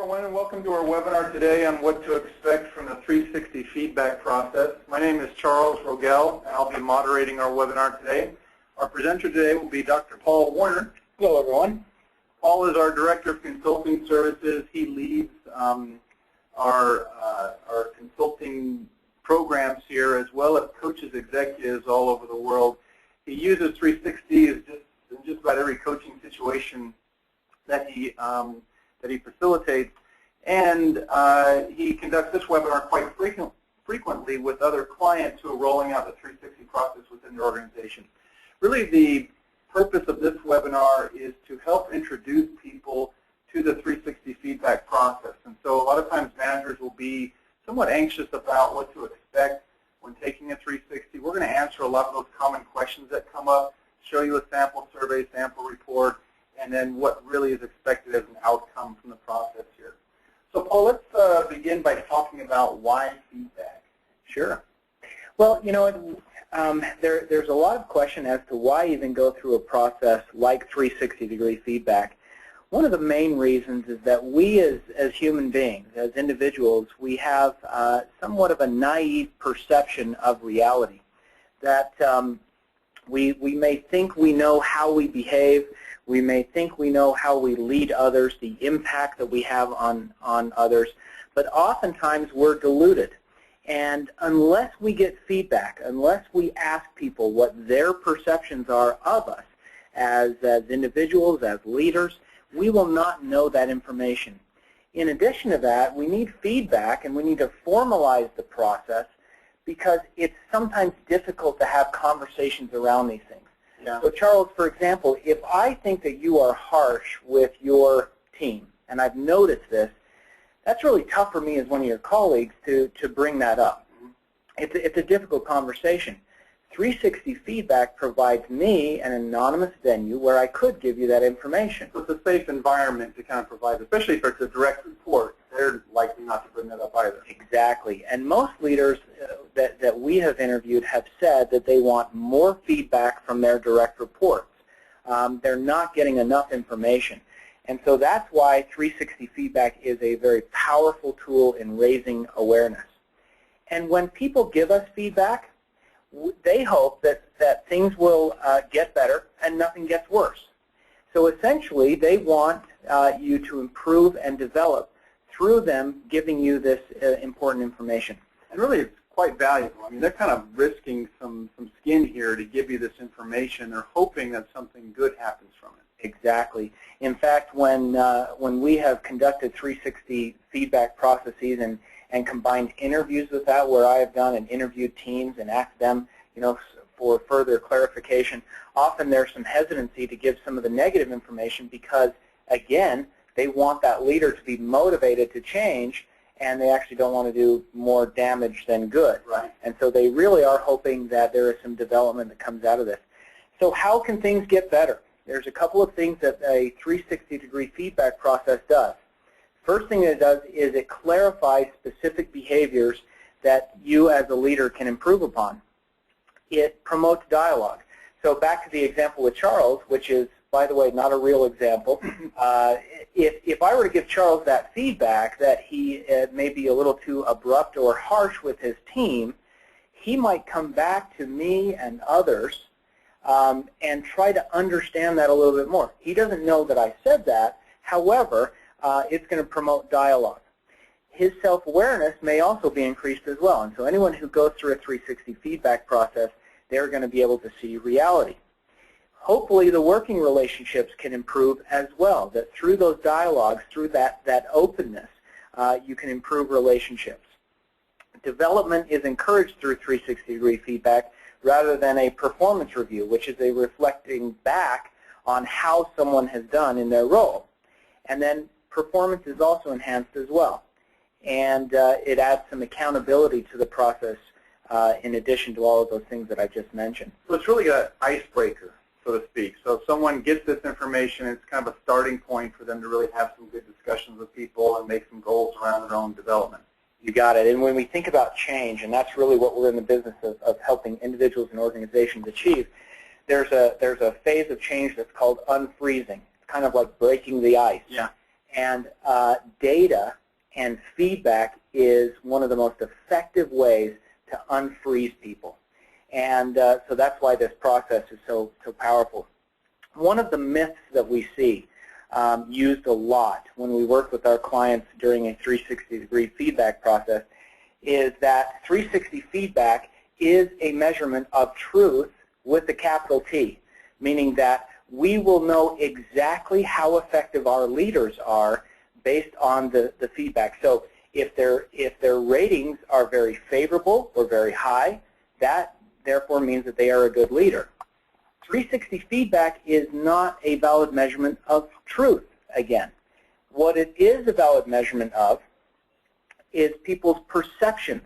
everyone, and welcome to our webinar today on what to expect from the 360 feedback process. My name is Charles Rogel, and I'll be moderating our webinar today. Our presenter today will be Dr. Paul Warner. Hello, everyone. Paul is our Director of Consulting Services. He leads our consulting programs here, as well as coaches executives all over the world. He uses 360 in just about every coaching situation that he facilitates, and he conducts this webinar quite frequently with other clients who are rolling out the 360 process within their organization. Really, the purpose of this webinar is to help introduce people to the 360 feedback process. And so a lot of times managers will be somewhat anxious about what to expect when taking a 360. We're going to answer a lot of those common questions that come up, show you a sample survey, sample report, and then what really is expected as an outcome from the process here. So Paul, let's begin by talking about why feedback. Sure. Well, you know, there's a lot of question as to why even go through a process like 360-degree feedback. One of the main reasons is that we as human beings, as individuals, we have somewhat of a naive perception of reality. That we may think we know how we behave. We may think we know how we lead others, the impact that we have on others, but oftentimes we're deluded. And unless we get feedback, unless we ask people what their perceptions are of us as individuals, as leaders, we will not know that information. In addition to that, we need feedback, and we need to formalize the process because it's sometimes difficult to have conversations around these things. Yeah. So Charles, for example, if I think that you are harsh with your team, and I've noticed this, that's really tough for me as one of your colleagues to bring that up. It's a difficult conversation. 360 feedback provides me an anonymous venue where I could give you that information. So it's a safe environment to kind of provide, especially if it's a direct report. They're likely not to bring that up either. Exactly. And most leaders that we have interviewed have said that they want more feedback from their direct reports. They're not getting enough information. And so that's why 360 feedback is a very powerful tool in raising awareness. And when people give us feedback, they hope that things will get better and nothing gets worse. So essentially, they want you to improve and develop through them giving you this important information. And really, it's quite valuable. I mean, they're kind of risking some skin here to give you this information. They're hoping that something good happens from it. Exactly. In fact, when we have conducted 360 feedback processes and combined interviews with that, where I have done and interviewed teams and asked them, you know, for further clarification, often there's some hesitancy to give some of the negative information because, again, they want that leader to be motivated to change, and they actually don't want to do more damage than good. Right. And so they really are hoping that there is some development that comes out of this. So how can things get better? There's a couple of things that a 360-degree feedback process does. First thing it does is it clarifies specific behaviors that you as a leader can improve upon. It promotes dialogue. So back to the example with Charles, which is, by the way, not a real example. If I were to give Charles that feedback that he may be a little too abrupt or harsh with his team, he might come back to me and others and try to understand that a little bit more. He doesn't know that I said that. However, it's going to promote dialogue. His self-awareness may also be increased as well. And so anyone who goes through a 360 feedback process, they're going to be able to see reality. Hopefully the working relationships can improve as well, that through those dialogues, through that openness, you can improve relationships. Development is encouraged through 360-degree feedback rather than a performance review, which is a reflecting back on how someone has done in their role. And then performance is also enhanced as well. And it adds some accountability to the process in addition to all of those things that I just mentioned. So it's really an icebreaker, so to speak. So if someone gets this information, it's kind of a starting point for them to really have some good discussions with people and make some goals around their own development. You got it. And when we think about change, and that's really what we're in the business of helping individuals and organizations achieve, there's a phase of change that's called unfreezing. It's kind of like breaking the ice. Yeah. And data and feedback is one of the most effective ways to unfreeze people. And so that's why this process is so powerful. One of the myths that we see used a lot when we work with our clients during a 360-degree feedback process is that 360 feedback is a measurement of truth with a capital T, meaning that we will know exactly how effective our leaders are based on the feedback. So if their ratings are very favorable or very high, that therefore means that they are a good leader. 360 feedback is not a valid measurement of truth, again. What it is a valid measurement of is people's perceptions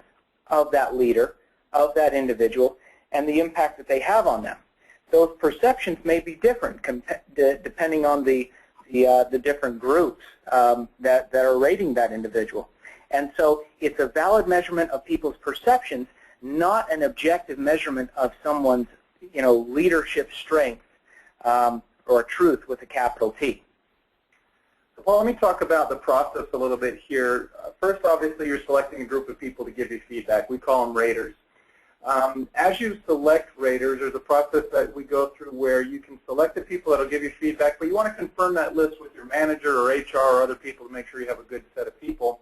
of that leader, of that individual, and the impact that they have on them. Those perceptions may be different depending on the different groups that are rating that individual. And so it's a valid measurement of people's perceptions, not an objective measurement of someone's leadership strength or truth with a capital T. Well, let me talk about the process a little bit here. First, obviously, you're selecting a group of people to give you feedback. We call them raters. As you select raters, there's a process that we go through where you can select the people that will give you feedback, but you want to confirm that list with your manager or HR or other people to make sure you have a good set of people.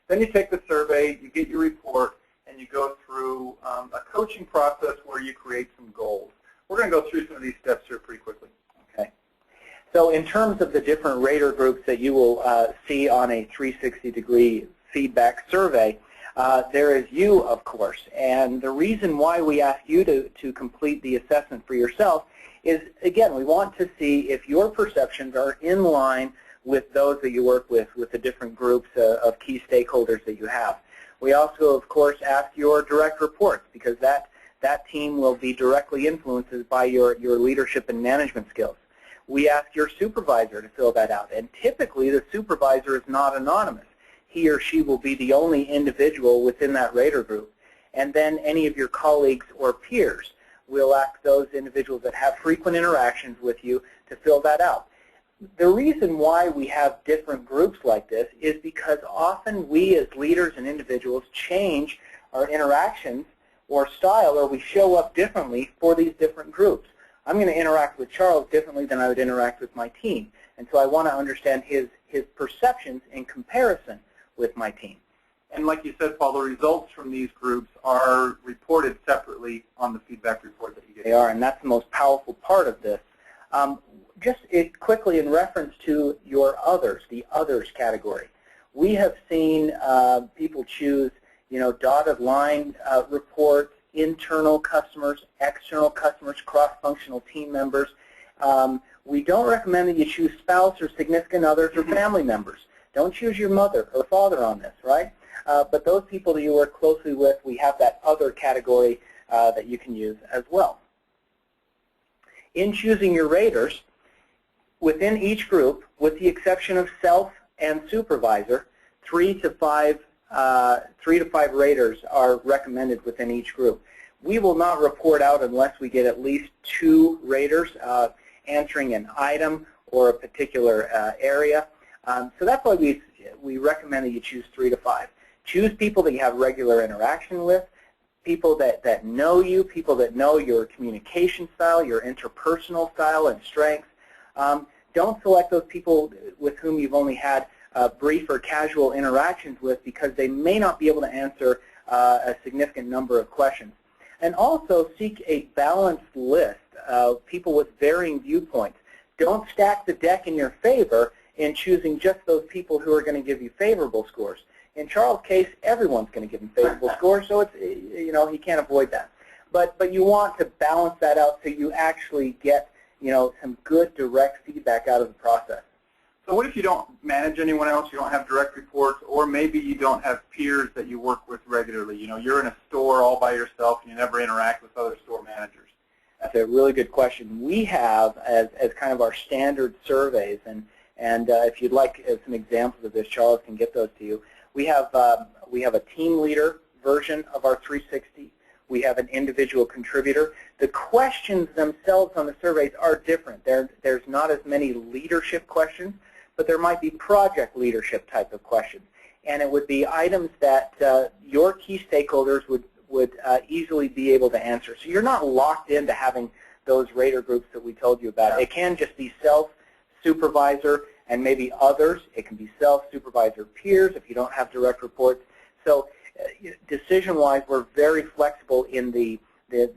Then you take the survey, you get your report, and you go through a coaching process where you create some goals. We're going to go through some of these steps here pretty quickly. Okay. So in terms of the different rater groups that you will see on a 360-degree feedback survey, there is you, of course. And the reason why we ask you to complete the assessment for yourself is, again, we want to see if your perceptions are in line with those that you work with the different groups of key stakeholders that you have. We also, of course, ask your direct reports because that team will be directly influenced by your leadership and management skills. We ask your supervisor to fill that out, and typically the supervisor is not anonymous. He or she will be the only individual within that rater group. And then any of your colleagues or peers, we'll ask those individuals that have frequent interactions with you to fill that out. The reason why we have different groups like this is because often we as leaders and individuals change our interactions or style, or we show up differently for these different groups. I'm going to interact with Charles differently than I would interact with my team. And so I want to understand his perceptions in comparison with my team. And like you said, Paul, the results from these groups are reported separately on the feedback report that you get. They are, and that's the most powerful part of this. Just quickly in reference to your others, the others category, we have seen people choose, dotted line reports, internal customers, external customers, cross-functional team members. We don't recommend that you choose spouse or significant others or family members. Don't choose your mother or father on this, right? But those people that you work closely with, we have that other category that you can use as well. In choosing your raters, within each group, with the exception of self and supervisor, 3 to 5 raters are recommended within each group. We will not report out unless we get at least 2 raters answering an item or a particular area. So that's why we recommend that you choose 3 to 5. Choose people that you have regular interaction with, people that know you, people that know your communication style, your interpersonal style and strengths. Don't select those people with whom you've only had brief or casual interactions with because they may not be able to answer a significant number of questions. And also seek a balanced list of people with varying viewpoints. Don't stack the deck in your favor in choosing just those people who are going to give you favorable scores. In Charles' case, everyone's going to give him favorable scores, so it's, he can't avoid that. But you want to balance that out so you actually get, some good direct feedback out of the process. So what if you don't manage anyone else, you don't have direct reports, or maybe you don't have peers that you work with regularly? You're in a store all by yourself and you never interact with other store managers. That's a really good question. We have, as kind of our standard surveys, and if you'd like some examples of this, Charles can get those to you. We have a team leader version of our 360. We have an individual contributor. The questions themselves on the surveys are different. There's not as many leadership questions, but there might be project leadership type of questions. And it would be items that your key stakeholders would easily be able to answer. So you're not locked into having those rater groups that we told you about. It can just be self, supervisor, and maybe others. It can be self, supervisor, peers if you don't have direct reports. So decision-wise, we're very flexible in the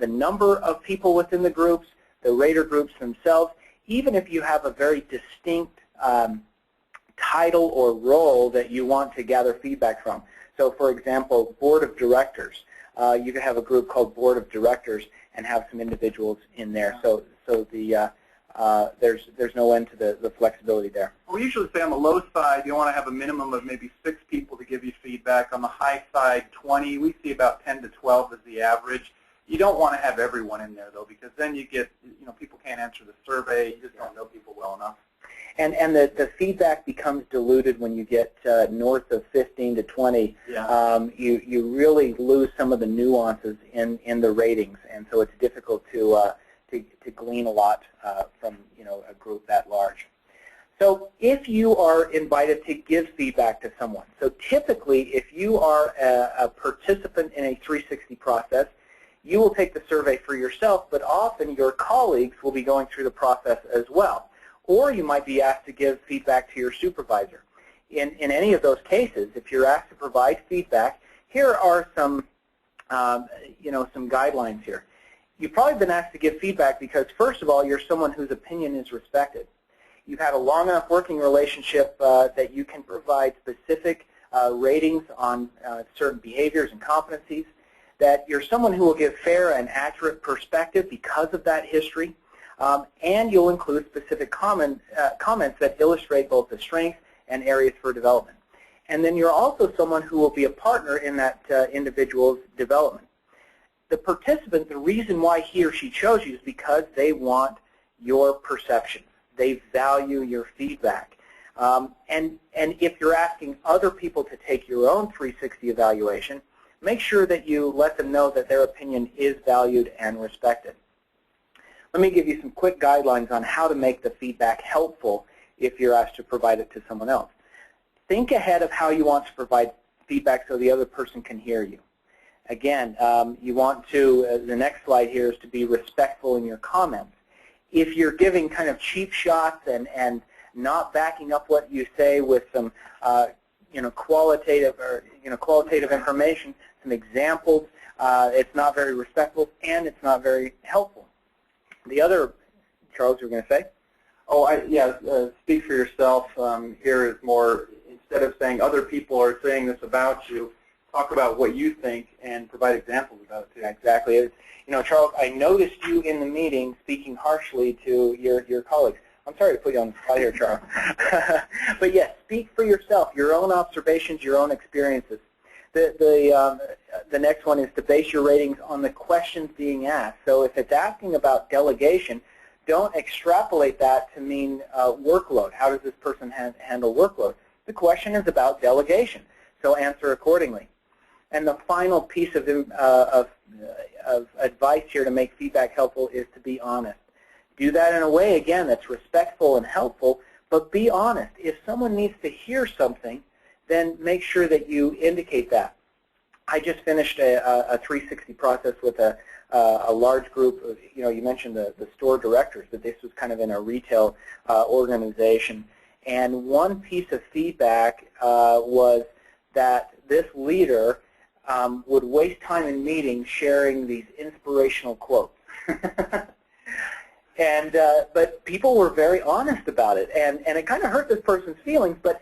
number of people within the groups, the rater groups themselves, even if you have a very distinct title or role that you want to gather feedback from. So for example, board of directors. You could have a group called board of directors and have some individuals in there. So there's no end to the flexibility there. We usually say on the low side, you want to have a minimum of maybe 6 people to give you feedback. On the high side, 20. We see about 10 to 12 as the average. You don't want to have everyone in there, though, because then you get, people can't answer the survey. You just don't know people well enough. And the feedback becomes diluted when you get north of 15 to 20. Yeah. You really lose some of the nuances in the ratings, and so it's difficult to glean a lot from a group that large. So if you are invited to give feedback to someone, so typically if you are a participant in a 360 process, you will take the survey for yourself, but often your colleagues will be going through the process as well. Or you might be asked to give feedback to your supervisor. In any of those cases, if you're asked to provide feedback, here are some, some guidelines here. You've probably been asked to give feedback because, first of all, you're someone whose opinion is respected. You've had a long enough working relationship that you can provide specific ratings on certain behaviors and competencies, that you're someone who will give fair and accurate perspective because of that history, and you'll include specific comments that illustrate both the strengths and areas for development. And then you're also someone who will be a partner in that individual's development. The participant, the reason why he or she chose you is because they want your perceptions. They value your feedback. And if you're asking other people to take your own 360 evaluation, make sure that you let them know that their opinion is valued and respected. Let me give you some quick guidelines on how to make the feedback helpful if you're asked to provide it to someone else. Think ahead of how you want to provide feedback so the other person can hear you. Again, you want to, the next slide here is to be respectful in your comments. If you're giving kind of cheap shots and not backing up what you say with some qualitative information, some examples, it's not very respectful and it's not very helpful. The other, Charles, you were going to say? Oh, speak for yourself. Here is more, instead of saying other people are saying this about you, talk about what you think and provide examples about it too. Exactly. Charles, I noticed you in the meeting speaking harshly to your colleagues. I'm sorry to put you on the spot here, Charles. But yes, speak for yourself, your own observations, your own experiences. The next one is to base your ratings on the questions being asked. So if it's asking about delegation, don't extrapolate that to mean workload. How does this person handle workload? The question is about delegation, so answer accordingly. And the final piece of advice here to make feedback helpful is to be honest. Do that in a way, again, that's respectful and helpful, but be honest. If someone needs to hear something, then make sure that you indicate that. I just finished a 360 process with a large group of, you mentioned the store directors, but this was kind of in a retail organization. And one piece of feedback was that this leader would waste time in meetings sharing these inspirational quotes. But people were very honest about it, and it kind of hurt this person's feelings, but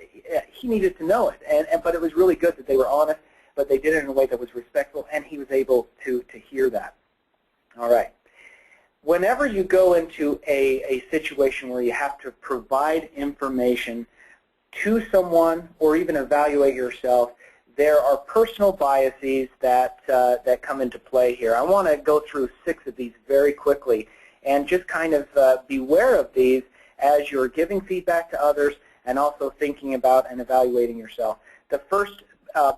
he needed to know it. But it was really good that they were honest, but they did it in a way that was respectful, and he was able to hear that. All right. Whenever you go into a situation where you have to provide information to someone or even evaluate yourself, there are personal biases that come into play here. I want to go through 6 of these very quickly and just kind of beware of these as you're giving feedback to others and also thinking about and evaluating yourself. The first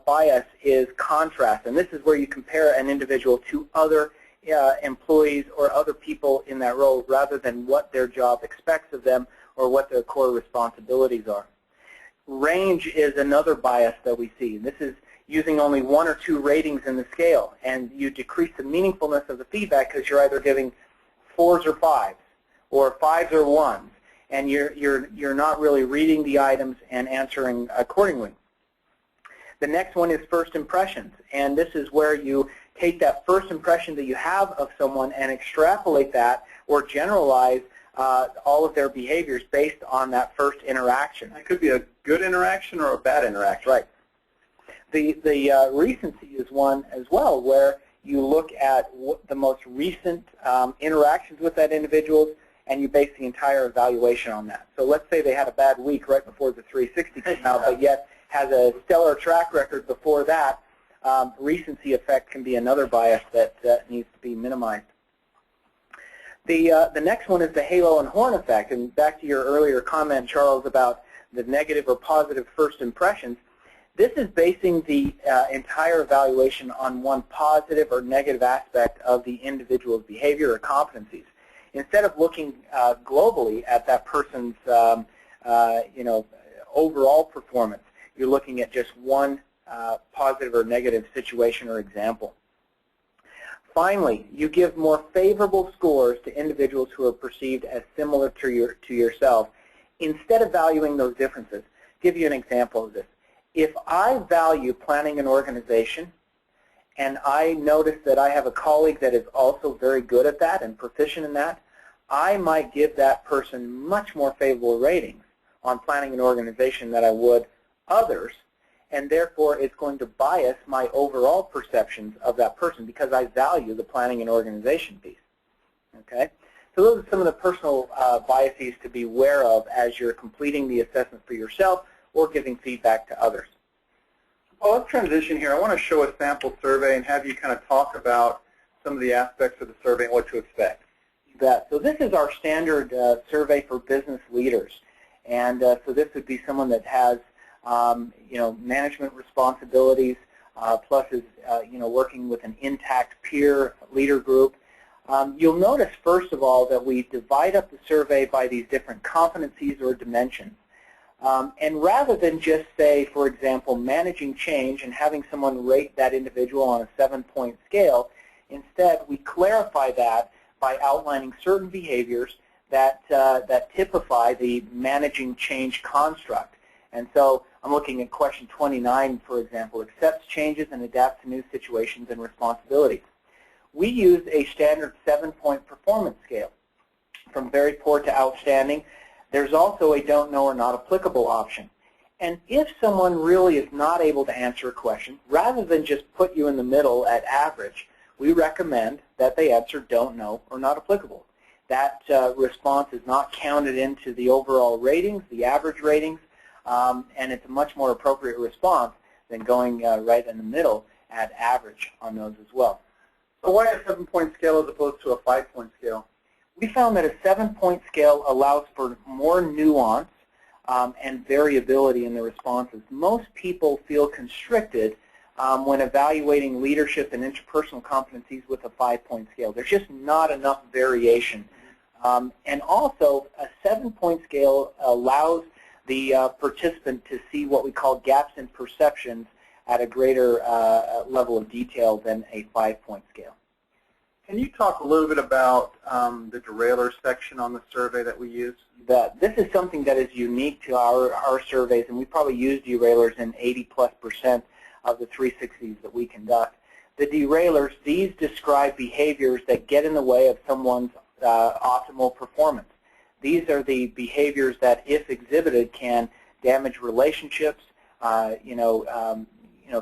bias is contrast, and this is where you compare an individual to other employees or other people in that role rather than what their job expects of them or what their core responsibilities are. Range is another bias that we see. This is using only 1 or 2 ratings in the scale, and you decrease the meaningfulness of the feedback because you're either giving 4s or 5s, or 5s or 1s, and you're not really reading the items and answering accordingly. The next one is first impressions, and this is where you take that first impression that you have of someone and extrapolate that or generalize all of their behaviors based on that first interaction. It could be a good interaction or a bad interaction. Right. The recency is one as well, where you look at the most recent interactions with that individual, and you base the entire evaluation on that. So let's say they had a bad week right before the 360 came out, but yet has a stellar track record before that. Recency effect can be another bias that needs to be minimized. The next one is the halo and horn effect, and back to your earlier comment, Charles, about the negative or positive first impressions. This is basing the entire evaluation on one positive or negative aspect of the individual's behavior or competencies. Instead of looking globally at that person's overall performance, you're looking at just one positive or negative situation or example. Finally, you give more favorable scores to individuals who are perceived as similar to yourself instead of valuing those differences. I'll give you an example of this. If I value planning an organization and I notice that I have a colleague that is also very good at that and proficient in that, I might give that person much more favorable ratings on planning an organization than I would others, and therefore it's going to bias my overall perceptions of that person because I value the planning and organization piece. Okay? So those are some of the personal biases to be aware of as you're completing the assessment for yourself or giving feedback to others. Well, let's transition here. I want to show a sample survey and have you kind of talk about some of the aspects of the survey and what to expect. You bet. So this is our standard survey for business leaders. And so this would be someone that has management responsibilities, plus is working with an intact peer leader group. You'll notice, first of all, that we divide up the survey by these different competencies or dimensions. And rather than just say, for example, managing change and having someone rate that individual on a 7-point scale, instead we clarify that by outlining certain behaviors that typify the managing change construct. And so I'm looking at question 29, for example, accepts changes and adapts to new situations and responsibilities. We use a standard 7-point performance scale, from very poor to outstanding. There's also a don't know or not applicable option. And if someone really is not able to answer a question, rather than just put you in the middle at average, we recommend that they answer don't know or not applicable. That response is not counted into the overall ratings, the average ratings, and it's a much more appropriate response than going right in the middle at average on those as well. So why a 7-point scale as opposed to a 5-point scale? We found that a 7-point scale allows for more nuance and variability in the responses. Most people feel constricted when evaluating leadership and interpersonal competencies with a 5-point scale. There's just not enough variation. And also, a 7-point scale allows the participant to see what we call gaps in perceptions at a greater level of detail than a 5-point scale. Can you talk a little bit about the derailleur section on the survey that we use? This is something that is unique to our surveys, and we probably use derailleurs in 80+% of the 360s that we conduct. The derailleurs, these describe behaviors that get in the way of someone's optimal performance. These are the behaviors that, if exhibited, can damage relationships,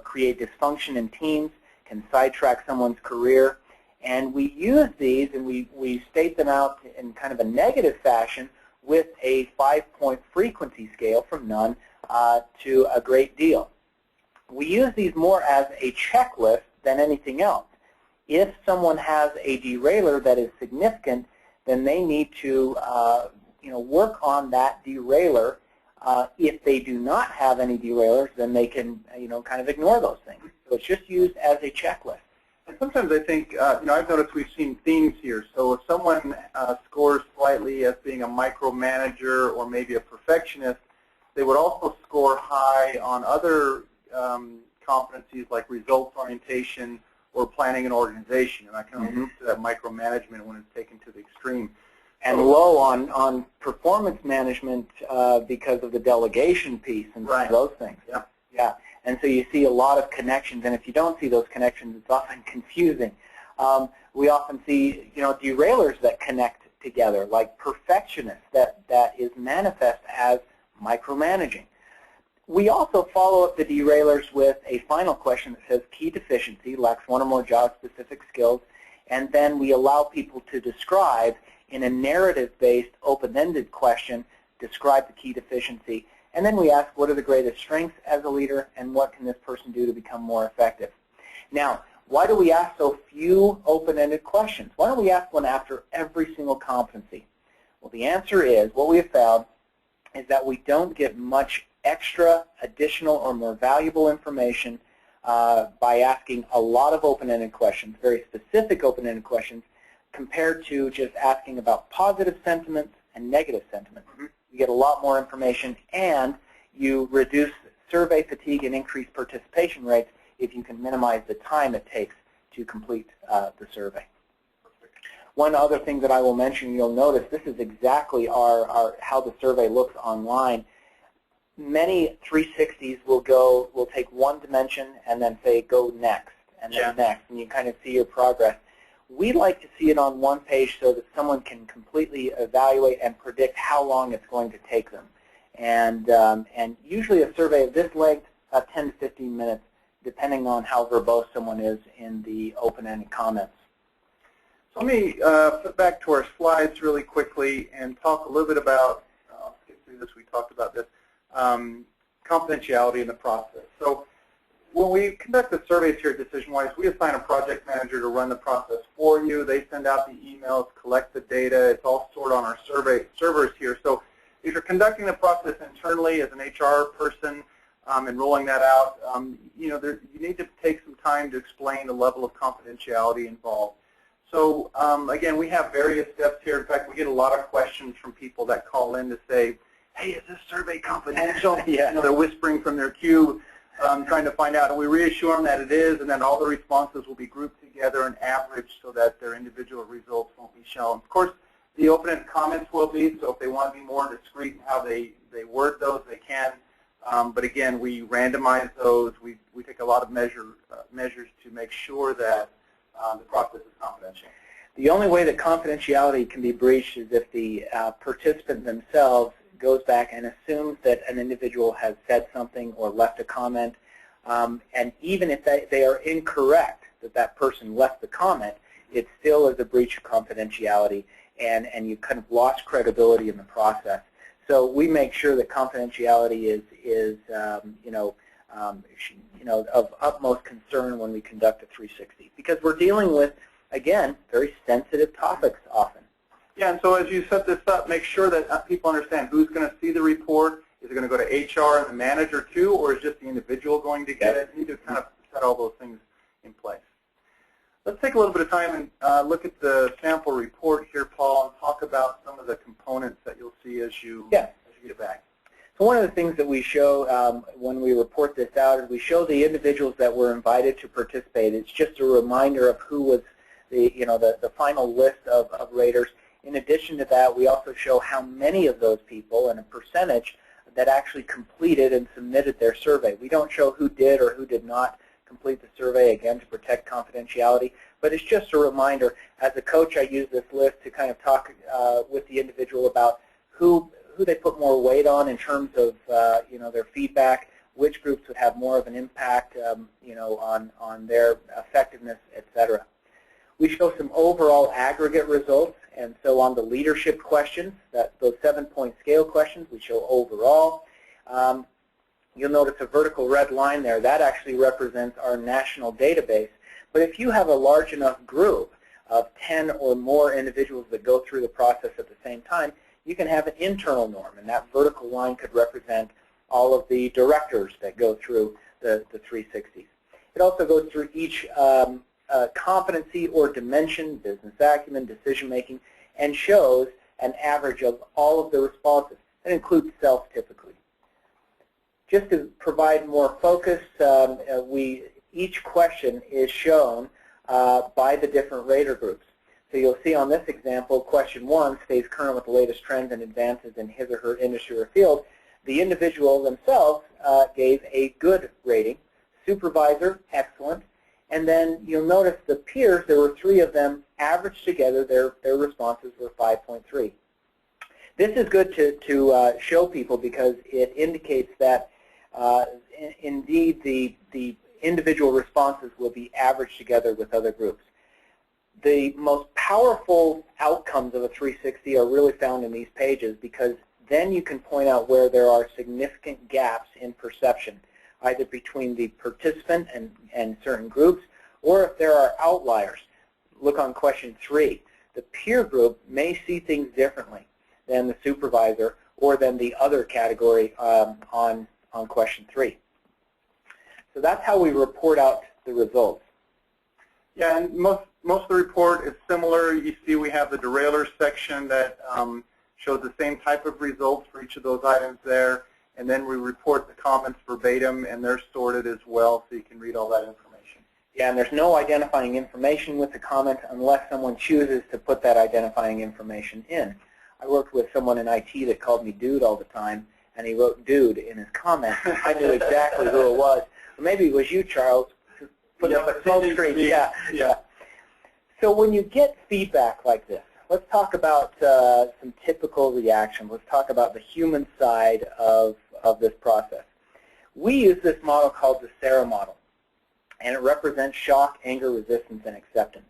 create dysfunction in teams, can sidetrack someone's career. And we use these and we state them out in kind of a negative fashion with a 5-point frequency scale from none to a great deal. We use these more as a checklist than anything else. If someone has a derailleur that is significant, then they need to work on that derailleur. If they do not have any derailleurs, then they can kind of ignore those things. So it's just used as a checklist. And sometimes I think, I've noticed we've seen themes here. So if someone scores slightly as being a micromanager or maybe a perfectionist, they would also score high on other competencies like results orientation or planning and organization. And I kind of move to that micromanagement when it's taken to the extreme. And low on performance management because of the delegation piece and those things. Yeah. Yeah. And so you see a lot of connections, and if you don't see those connections, it's often confusing. We often see, derailers that connect together, like perfectionists that is manifest as micromanaging. We also follow up the derailers with a final question that says key deficiency, lacks one or more job-specific skills, and then we allow people to describe in a narrative-based, open-ended question, describe the key deficiency. And then we ask, what are the greatest strengths as a leader, and what can this person do to become more effective? Now, why do we ask so few open-ended questions? Why don't we ask one after every single competency? Well, the answer is, what we have found is that we don't get much extra, additional, or more valuable information by asking a lot of open-ended questions, very specific open-ended questions, compared to just asking about positive sentiments and negative sentiments. You get a lot more information, and you reduce survey fatigue and increase participation rates if you can minimize the time it takes to complete the survey. One other thing that I will mention, you'll notice, this is exactly how the survey looks online. Many 360s will take one dimension and then say go next, and then next, and you kind of see your progress. We like to see it on one page so that someone can completely evaluate and predict how long it's going to take them. And usually a survey of this length, about 10 to 15 minutes, depending on how verbose someone is in the open-ended comments. So let me flip back to our slides really quickly and talk a little bit about, I'll skip through this, we talked about this, confidentiality in the process. So when we conduct the surveys here at DecisionWise, we assign a project manager to run the process for you. They send out the emails, collect the data. It's all stored on our servers here. So if you're conducting the process internally as an HR person and rolling that out, you need to take some time to explain the level of confidentiality involved. So again, we have various steps here. In fact, we get a lot of questions from people that call in to say, hey, is this survey confidential? They're whispering from their cube. Trying to find out, and we reassure them that it is, and then all the responses will be grouped together and averaged so that their individual results won't be shown. Of course, the open-ended comments will be, so if they want to be more discreet in how they word those, they can. But again, we randomize those. We take a lot of measures to make sure that the process is confidential. The only way that confidentiality can be breached is if the participant themselves goes back and assumes that an individual has said something or left a comment, and even if they are incorrect that that person left the comment, it still is a breach of confidentiality, and you kind of lost credibility in the process. So we make sure that confidentiality is of utmost concern when we conduct a 360, because we're dealing with, again, very sensitive topics often. Yeah, and so as you set this up, make sure that people understand who's going to see the report. Is it going to go to HR and the manager too, or is just the individual going to get it? You need to kind of set all those things in place. Let's take a little bit of time and look at the sample report here, Paul, and talk about some of the components that you'll see as you get it back. So one of the things that we show when we report this out is we show the individuals that were invited to participate. It's just a reminder of who was the final list of raters. In addition to that, we also show how many of those people and a percentage that actually completed and submitted their survey. We don't show who did or who did not complete the survey, again, to protect confidentiality, but it's just a reminder. As a coach, I use this list to kind of talk with the individual about who they put more weight on in terms of their feedback, which groups would have more of an impact on their effectiveness, etc. We show some overall aggregate results, and so on the leadership questions, those 7-point scale questions, we show overall. You'll notice a vertical red line there. That actually represents our national database. But if you have a large enough group of 10 or more individuals that go through the process at the same time, you can have an internal norm, and that vertical line could represent all of the directors that go through the 360s. It also goes through each competency or dimension, business acumen, decision making, and shows an average of all of the responses. That includes self typically. Just to provide more focus, each question is shown by the different rater groups. So you'll see on this example, question 1 stays current with the latest trends and advances in his or her industry or field. The individual themselves gave a good rating, supervisor, excellent, and then you'll notice the peers, there were 3 of them, averaged together, their responses were 5.3. This is good to show people because it indicates that indeed the individual responses will be averaged together with other groups. The most powerful outcomes of a 360 are really found in these pages because then you can point out where there are significant gaps in perception, either between the participant and certain groups, or if there are outliers. Look on question 3. The peer group may see things differently than the supervisor or than the other category on question 3. So that's how we report out the results. Yeah, and most of the report is similar. You see we have the derailleur section that shows the same type of results for each of those items there, and then we report the comments verbatim, and they're sorted as well, so you can read all that information. Yeah, and there's no identifying information with the comment unless someone chooses to put that identifying information in. I worked with someone in IT that called me dude all the time, and he wrote dude in his comment. I knew exactly who it was. Or maybe it was you, Charles, who put up a smoke screen. Yeah. So when you get feedback like this, let's talk about some typical reactions. Let's talk about the human side of this process. We use this model called the SARA model, and it represents shock, anger, resistance, and acceptance.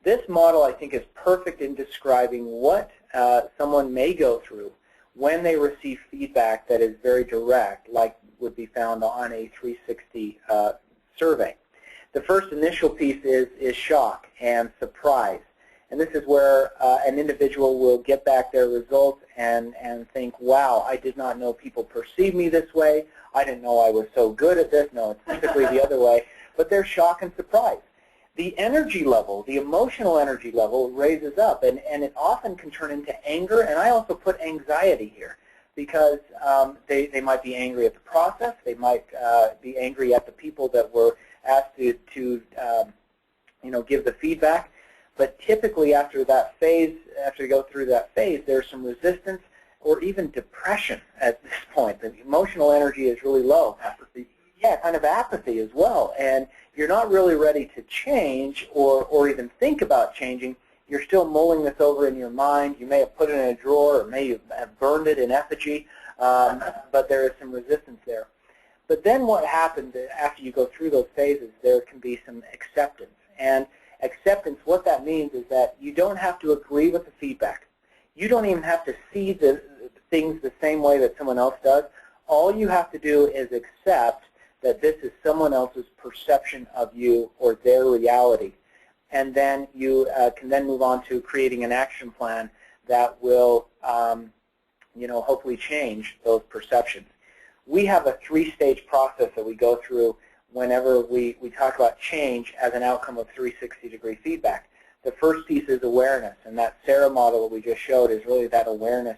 This model, I think, is perfect in describing what someone may go through when they receive feedback that is very direct, like would be found on a 360 survey. The first initial piece is shock and surprise. And this is where an individual will get back their results and think, wow, I did not know people perceive me this way. I didn't know I was so good at this. No, it's typically the other way. But there's shock and surprise. The energy level, the emotional energy level raises up, and it often can turn into anger, and I also put anxiety here because they might be angry at the process, they might be angry at the people that were asked to give the feedback, but typically after that phase, after you go through that phase, there's some resistance or even depression at this point. The emotional energy is really low. Apathy. Yeah, kind of apathy as well, and you're not really ready to change or even think about changing. You're still mulling this over in your mind. You may have put it in a drawer or may have burned it in effigy, but there is some resistance there. But then what happens after you go through those phases, there can be some acceptance. And acceptance, what that means is that you don't have to agree with the feedback. You don't even have to see the things the same way that someone else does. All you have to do is accept that this is someone else's perception of you or their reality. And then you can then move on to creating an action plan that will hopefully change those perceptions. We have a 3-stage process that we go through whenever we talk about change as an outcome of 360-degree feedback. The first piece is awareness, and that SARA model that we just showed is really that awareness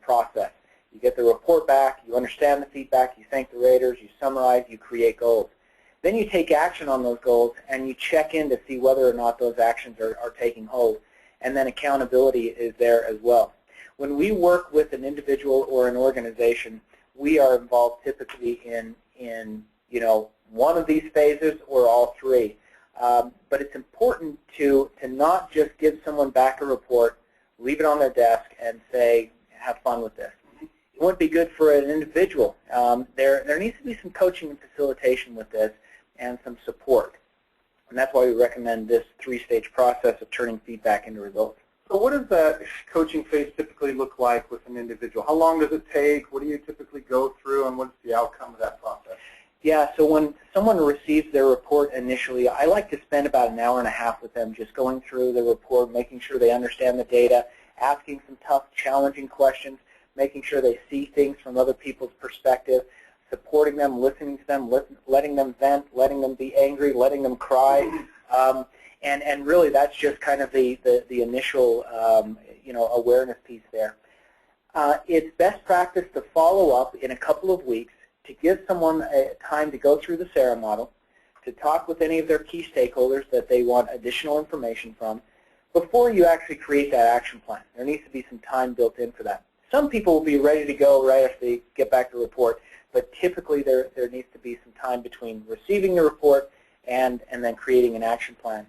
process. You get the report back, you understand the feedback, you thank the raters, you summarize, you create goals. Then you take action on those goals and you check in to see whether or not those actions are taking hold. And then accountability is there as well. When we work with an individual or an organization, we are involved typically in one of these phases or all 3. But it's important to not just give someone back a report, leave it on their desk, and say, have fun with this. It wouldn't be good for an individual. There needs to be some coaching and facilitation with this and some support. And that's why we recommend this 3-stage process of turning feedback into results. So what does that coaching phase typically look like with an individual? How long does it take? What do you typically go through, and what's the outcome of that process? Yeah, so when someone receives their report initially, I like to spend about an hour and a half with them just going through the report, making sure they understand the data, asking some tough, challenging questions, making sure they see things from other people's perspective. supporting them, listening to them, letting them vent, letting them be angry, letting them cry. And really that's just kind of the initial awareness piece there. It's best practice to follow up in a couple of weeks to give someone time to go through the SARA model, to talk with any of their key stakeholders that they want additional information from, before you actually create that action plan. There needs to be some time built in for that. Some people will be ready to go right after they get back the report, but typically there needs to be some time between receiving the report and then creating an action plan.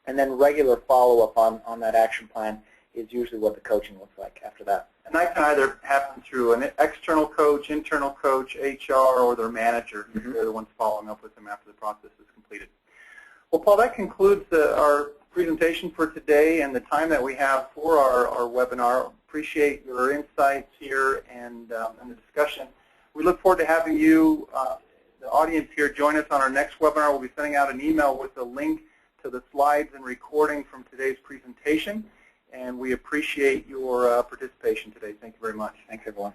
And then regular follow-up on that action plan is usually what the coaching looks like after that. And that can either happen through an external coach, internal coach, HR, or their manager. Mm-hmm. They're the ones following up with them after the process is completed. Well, Paul, that concludes our presentation for today and the time that we have for our webinar. Appreciate your insights here and the discussion. We look forward to having you, the audience here, join us on our next webinar. We'll be sending out an email with a link to the slides and recording from today's presentation. And we appreciate your participation today. Thank you very much. Thanks, everyone.